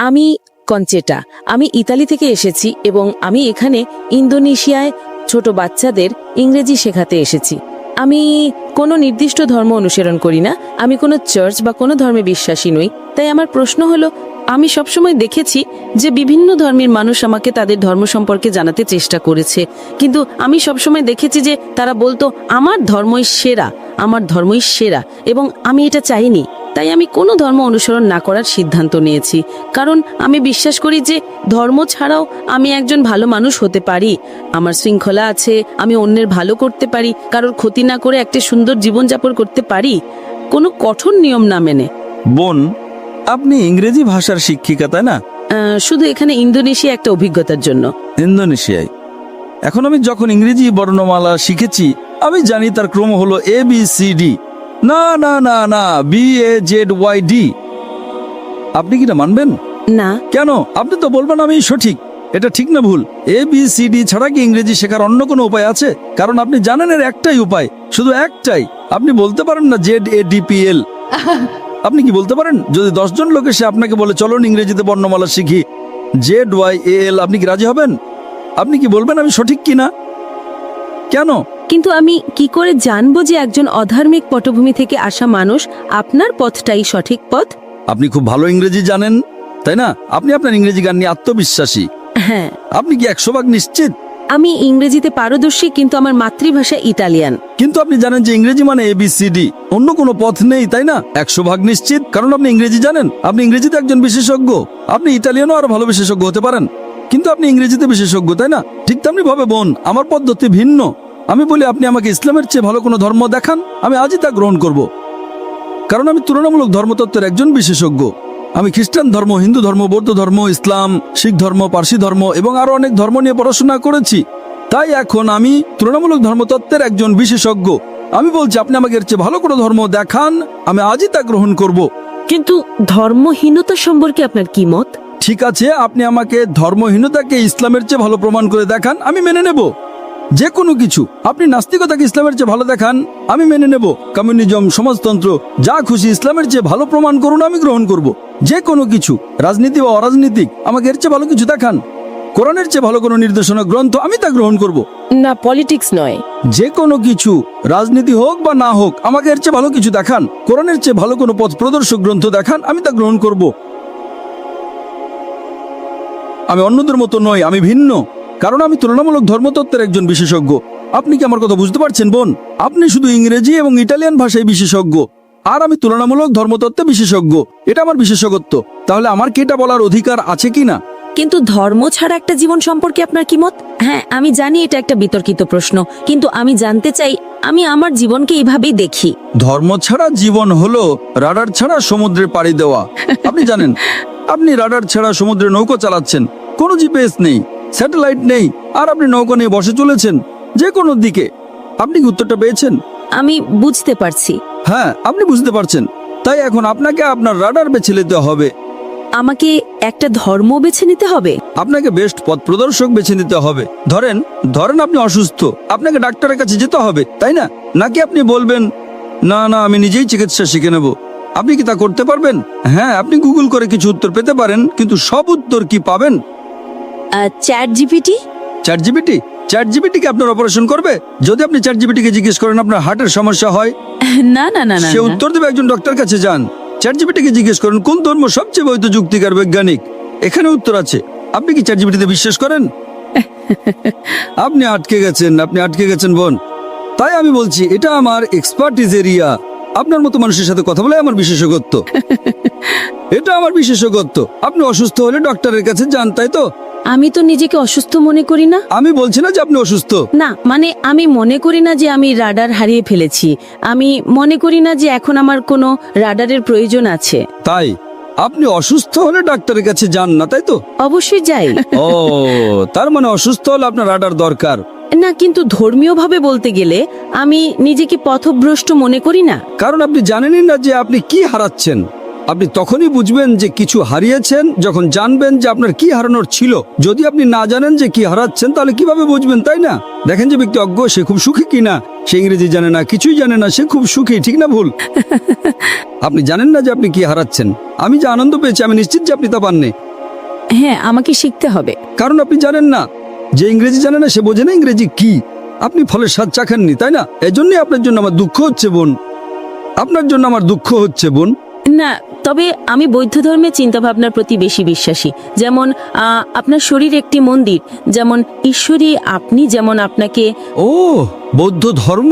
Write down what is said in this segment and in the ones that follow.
আমি কঞ্চেটা। আমি ইতালি থেকে এসেছি এবং আমি এখানে ইন্দোনেশিয়ায় ছোট বাচ্চাদের ইংরেজি শেখাতে এসেছি। আমি কোনো নির্দিষ্ট ধর্ম অনুসরণ করি না, আমি কোনো চার্চ বা কোনো ধর্মে বিশ্বাসী নই। তাই আমার প্রশ্ন হলো, আমি সবসময় দেখেছি যে বিভিন্ন ধর্মের মানুষ আমাকে তাদের ধর্ম সম্পর্কে জানাতে চেষ্টা করেছে, কিন্তু আমি সবসময় দেখেছি যে তারা বলতো আমার ধর্মই সেরা, আমার ধর্মই সেরা, এবং আমি এটা চাইনি। তাই আমি কোনো ধর্ম অনুসরণ না করার সিদ্ধান্ত নিয়েছি, কারণ আমি বিশ্বাস করি যে ধর্ম ছাড়াও আমি একজন ভালো মানুষ হতে পারি। আমার শৃঙ্খলা আছে, আমি অন্যের ভালো করতে পারি, কারোর ক্ষতি না করে একটা সুন্দর জীবনযাপন করতে পারি, কোনো কঠোর নিয়ম না মেনে। বোন, আপনি ইংরেজি ভাষার শিক্ষিকা তাই না? শুধু এখানে ইন্দোনেশিয়া একটা অভিজ্ঞতার জন্য। ইন্দোনেশিয়ায় এখন আমি যখন ইংরেজি বর্ণমালা শিখেছি, আমি জানি তার ক্রম হলো ABCD। না না না না, BAZYD। আপনি কি না মানবেন? না। কেন? আপনি তো বলবেন আমি সঠিক। এটা ঠিক না ভুল? ABCD ছাড়া কি ইংরেজি শেখার অন্য কোনো উপায় আছে? কারণ আপনি জানেন এর একটাই উপায়, শুধু একটাই। আপনি বলতে পারেন না ZADPL? আপনি কি বলতে পারেন? যদি 10 জন লোক এসে আপনাকে বলে চলুন ইংরেজিতে বর্ণমালা শিখি ZYAL, আপনি কি রাজি হবেন? আপনি কি বলবেন আমি সঠিক কিনা? কেন? কিন্তু আমি কি করে জানবো যে একজন অধার্মিক পটভূমি থেকে আসা মানুষ আপনার পথটাই সঠিক পথ? আপনি খুব ভালো ইংরেজি জানেন তাই না? আপনি আপনার ইংরেজি গান নিয়ে আত্মবিশ্বাসী। হ্যাঁ। আপনি কি 100% নিশ্চিত? আমি ইংরেজিতে পারদর্শী, কিন্তু আমার মাতৃভাষা ইতালিয়ান। কিন্তু আপনি জানেন যে ইংরেজি মানে ABCD, অন্য কোনো পথ নেই তাই না? 100% নিশ্চিত, কারণ আপনি ইংরেজি জানেন, আপনি ইংরেজিতে একজন বিশেষজ্ঞ। আপনি ইতালিয়ানও আরো ভালো বিশেষজ্ঞ হতে পারেন, কিন্তু আপনি ইংরেজিতে বিশেষজ্ঞ তাই না? ঠিক তেমনি ভাবে বোন, আমার পদ্ধতি ভিন্ন। আমি বলি আপনি আমাকে ইসলামের চেয়ে ভালো কোনো ধর্ম দেখান, আমি আজই তা গ্রহণ করব, কারণ আমি তুলনামূলক ধর্মতত্ত্বের একজন বিশেষজ্ঞ। আমি খ্রিস্টান ধর্ম, হিন্দু ধর্ম, বৌদ্ধ ধর্ম, ইসলাম, শিখ ধর্ম, পার্সি ধর্ম এবং আরো অনেক ধর্ম নিয়ে পড়াশোনা করেছি। তাই এখন আমি তুলনামূলক ধর্মতত্ত্বের একজন বিশেষজ্ঞ। আমি বলছি আপনি আমাকে এর চেয়ে ভালো কোনো ধর্ম দেখান, আমি আজই তা গ্রহণ করব। কিন্তু ধর্মহীনতা সম্পর্কে আপনার কি মত? ঠিক আছে, আপনি আমাকে ধর্মহীনতাকে ইসলামের চেয়ে ভালো প্রমাণ করে দেখান, আমি মেনে নেব যে কোনো কিছু। আপনি নাস্তিকতাকে ইসলামের চেয়ে ভালো দেখান, আমি মেনে নেব। কমিউনিজম, সমাজতন্ত্র, যা খুশি ইসলামের চেয়ে ভালো প্রমাণ করুন, আমি গ্রহণ করব যে কোনো কিছু। রাজনীতি বা অরাজনীতিক, আমাকে এর চেয়ে ভালো কিছু দেখান। কোরআনের চেয়ে ভালো কোনো নির্দেশনা গ্রন্থ, আমি তা গ্রহণ করব। না, পলিটিক্স নয়, যে কোনো কিছু, রাজনীতি হোক বা না হোক, আমাকে এর চেয়ে ভালো কিছু দেখান। কোরআনের চেয়ে ভালো কোনো পথ প্রদর্শক গ্রন্থ দেখান, আমি তা গ্রহণ করব। আমি অন্যদের মতো নই, আমি ভিন্ন, কারণ আমি তুলনামূলক ধর্মতত্ত্বের একজন বিশেষজ্ঞ। আপনি কি আমার কথা বুঝতে পারছেন বোন? আপনি শুধু ইংরেজি এবং ইটালিয়ান ভাষায় বিশেষজ্ঞ, আর আমি তুলনামূলক ধর্মতত্ত্বে বিশেষজ্ঞ। এটা আমার বিশেষজ্ঞত্ব। তাহলে আমার কি এটা বলার অধিকার আছে কি না? কিন্তু ধর্ম ছাড়া একটা জীবন সম্পর্কে আপনার কি মত? হ্যাঁ, আমি জানি এটা একটা বিতর্কিত প্রশ্ন, কিন্তু আমি জানতে চাই। আমি আমার জীবনকে এইভাবেই দেখি। ধর্ম ছাড়া জীবন হলো রাডার ছাড়া সমুদ্রে পাড়ি দেওয়া। আপনি জানেন, আপনি রাডার ছাড়া সমুদ্রে নৌকা চালাচ্ছেন, কোনো জিপিএস নেই, স্যাটেলাইট নেই, আর আপনি নৌকা নিয়ে বসে চলেছেন যে কোনো দিকে। আপনি কি উত্তরটা পেয়েছেন? আমি বুঝতে পারছি। হ্যাঁ, আপনি বুঝতে পারছেন। তাই এখন আপনাকে আপনার রাডার বেছে নিতে হবে। আমাকে একটা ধর্ম বেছে নিতে হবে? আপনাকে বেস্ট পথ প্রদর্শক বেছে নিতে হবে। ধরেন ধরেন আপনি অসুস্থ, আপনাকে ডাক্তারের কাছে যেতে হবে তাই না? নাকি আপনি বলবেন না না আমি নিজেই চিকিৎসা শিখে নেব? আপনি কি তা করতে পারবেন? হ্যাঁ, আপনি গুগল করে কিছু উত্তর পেতে পারেন, কিন্তু সব উত্তর কি পাবেন? Chat GPT? চ্যাট জিপিটি কি আপনার অপারেশন করবে? যদি আপনি চ্যাট জিপিটিকে জিজ্ঞেস করেন আপনার হার্টের সমস্যা হয়, না না না না, সে উত্তর দেবে একজন ডক্টর কাছে যান। চ্যাট জিপিটিকে জিজ্ঞেস করেন কোন ধর্ম সবচেয়ে বৈধ, যুক্তিকার, বৈজ্ঞানিক, এখানে উত্তর আছে। আপনি কি চ্যাট জিপিটিতে বিশ্বাস করেন? আপনি আটকে গেছেন বোন। তাই আমি বলছি এটা আমার এক্সপার্টিজ এরিয়া। আপনার মতো মানুষের সাথে কথা বলে আমার বিশেষজ্ঞত্ব। এটা আমার বিশেষজ্ঞত্ব। আপনি অসুস্থ হলে ডক্টরের কাছে যান, তাই তো? আমি তো নিজেকে অসুস্থ মনে করি না। আমি বলছি না যে আপনি অসুস্থ। না, মানে আমি মনে করি না যে আমি রাডার হারিয়ে ফেলেছি। আমি মনে করি না যে এখন আমার কোনো রাডারের প্রয়োজন আছে। তাই আপনি অসুস্থ হলে ডাক্তারের কাছে যান না, তাই তো? অবশ্যই যাই। ও, তার মানে অসুস্থ হলে আপনার রাডার দরকার না, কিন্তু ধর্মীয়ভাবে বলতে গেলে আমি নিজেকে পথভ্রষ্ট মনে করি না। কারণ আপনি জানেনই না যে আপনি কি হারাচ্ছেন। আপনি তখনই বুঝবেন যে কিছু হারিয়েছেন যখন জানবেন যে আপনার কি হারানোর ছিল। যদি আপনি না জানেন যে কি হারাচ্ছেন, তাহলে কিভাবে বুঝবেন, তাই না? দেখেন যে ব্যক্তি অজ্ঞ, সে খুব সুখী কিনা। সে ইংরেজি জানে না, কিছুই জানে না, সে খুব সুখী, ঠিক না ভুল? আপনি জানেন না যে আপনি কি হারাচ্ছেন। আমি যে আনন্দ পেয়েছি, আমি নিশ্চিত যে আপনি তা পাননি। হ্যাঁ, আমাকে শিখতে হবে। কারণ আপনি জানেন না, যে ইংরেজি জানে না সে বোঝে না ইংরেজি কি। আপনি ফলের স্বাদ চাখাননি, তাই না? এজন্যই আপনার জন্য আমার দুঃখ হচ্ছে বোন, আপনার জন্য আমার দুঃখ হচ্ছে বোন। না, তবে আমি বৌদ্ধ ধর্মের চিন্তাভাবনার প্রতি বেশি বিশ্বাসী। যেমন আপনার শরীর একটি মন্দির, যেমন ঈশ্বরী আপনি, যেমন আপনাকে। ও, বৌদ্ধ ধর্ম।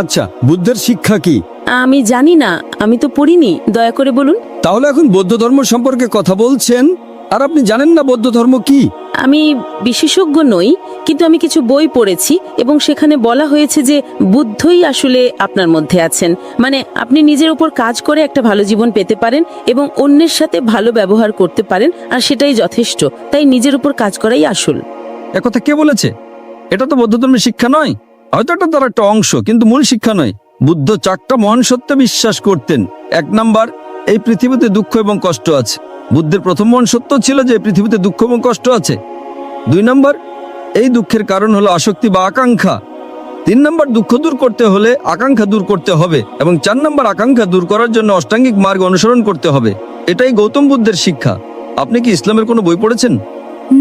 আচ্ছা, বুদ্ধের শিক্ষা কি? আমি জানি না, আমি তো পড়িনি, দয়া করে বলুন। তাহলে এখন বৌদ্ধ ধর্ম সম্পর্কে কথা বলছেন আর আপনি জানেন না বৌদ্ধ ধর্ম কি? আমি বিশেষজ্ঞ নই, কিন্তু আমি কিছু বই পড়েছি এবং সেখানে বলা হয়েছে যে বুদ্ধই আসলে আপনার মধ্যে আছেন। মানে আপনি নিজের উপর কাজ করে একটা ভালো জীবন পেতে পারেন এবং অন্যের সাথে ভালো ব্যবহার করতে পারেন, আর সেটাই যথেষ্ট। তাই নিজের উপর কাজ করাই আসল। একথা কে বলেছে? এটা তো বৌদ্ধ ধর্মের শিক্ষা নয়। হয়তো এটা তার একটা অংশ, কিন্তু মূল শিক্ষা নয়। বুদ্ধ 4টা মহান সত্যে বিশ্বাস করতেন। 1 নাম্বার, এই পৃথিবীতে দুঃখ এবং কষ্ট আছে। বুদ্ধের প্রথম মহান সত্য ছিল যে এই পৃথিবীতে দুঃখ এবং কষ্ট আছে। 2 নাম্বার, এই দুঃখের কারণ হলো আসক্তি বা আকাঙ্ক্ষা। 3 নাম্বার, দুঃখ দূর করতে হলে আকাঙ্ক্ষা দূর করতে হবে। এবং 4 নাম্বার, আকাঙ্ক্ষা দূর করার জন্য অষ্টাঙ্গিক মার্গ অনুসরণ করতে হবে। এটাই গৌতম বুদ্ধের শিক্ষা। আপনি কি ইসলামের কোনো বই পড়েছেন?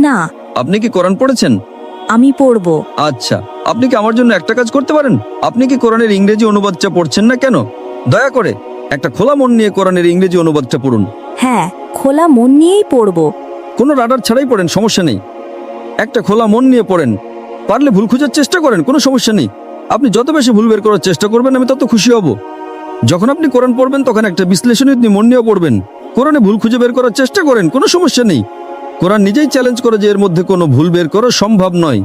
না, আপনি কি কোরআন পড়েছেন? আমি পড়বো। আচ্ছা, আপনি কি আমার জন্য একটা কাজ করতে পারেন? আপনি কি কোরআনের ইংরেজি অনুবাদটা পড়ছেন না কেন? দয়া করে একটা খোলা মন নিয়ে কোরআনের ইংরেজি অনুবাদটা পড়ুন। হ্যাঁ, খোলা মন নিয়েই পড়বো। কোনো রাডার ছাড়াই পড়েন, সমস্যা নেই। একটা খোলা মন নিয়ে পড়েন। পারলে ভুল খোঁজার চেষ্টা করেন, কোনো সমস্যা নেই। আপনি যত বেশি ভুল বের করার চেষ্টা করবেন আমি তত খুশি হব। যখন আপনি কোরআন পড়বেন তখন একটা বিশ্লেষণী মন নিয়ে পড়বেন। কোরআনে ভুল খুঁজে বের করার চেষ্টা করেন, কোনো সমস্যা নেই। কোরআন নিজেই চ্যালেঞ্জ করে যে এর মধ্যে কোনো ভুল বের করা সম্ভব নয়।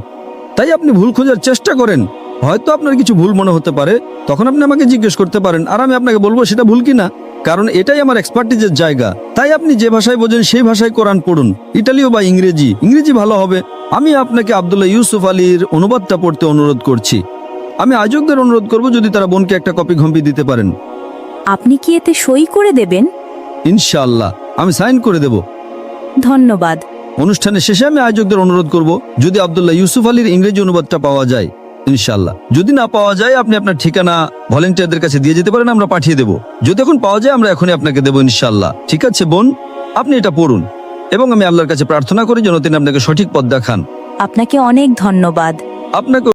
তাই আপনি ভুল খোঁজার চেষ্টা করেন। হয়তো আপনার কিছু ভুল মনে হতে পারে, তখন আপনি আমাকে জিজ্ঞেস করতে পারেন, আর আমি আপনাকে বলবো সেটা ভুল কিনা। কারণ এটাই আমার এক্সপার্টিজের জায়গা। তাই আপনি যে ভাষায় বোঝেন সেই ভাষায় কোরআন পড়ুন, ইটালীয় বা ইংরেজি। ইংরেজি ভালো হবে। আমি আপনাকে আব্দুল্লাহ ইউসুফ আলীর অনুবাদটা পড়তে অনুরোধ করছি। আমি আয়োজকদের অনুরোধ করব যদি তারা বোনকে একটা কপি ঘম্পি দিতে পারেন। আপনি কি এতে সই করে দেবেন? ইনশাআল্লাহ আমি সাইন করে দেব। ধন্যবাদ। অনুষ্ঠানের শেষে আমি আয়োজকদের অনুরোধ করব যদি আব্দুল্লাহ ইউসুফ আলীর ইংরেজি অনুবাদটা পাওয়া যায়। ইনশাআল্লাহ যদি না পাওয়া যায় আপনি আপনার ঠিকানা ভলেন্টিয়ারদের কাছে দিয়ে যেতে পারেন, আমরা পাঠিয়ে দেব। যদি এখন পাওয়া যায় আমরা এখনই আপনাকে দেবো ইনশাআল্লাহ। ঠিক আছে বোন, আপনি এটা পড়ুন এবং আমি আল্লাহর কাছে প্রার্থনা করি যেন তিনি আপনাকে সঠিক পথ দেখান। আপনাকে অনেক ধন্যবাদ। আপনাকে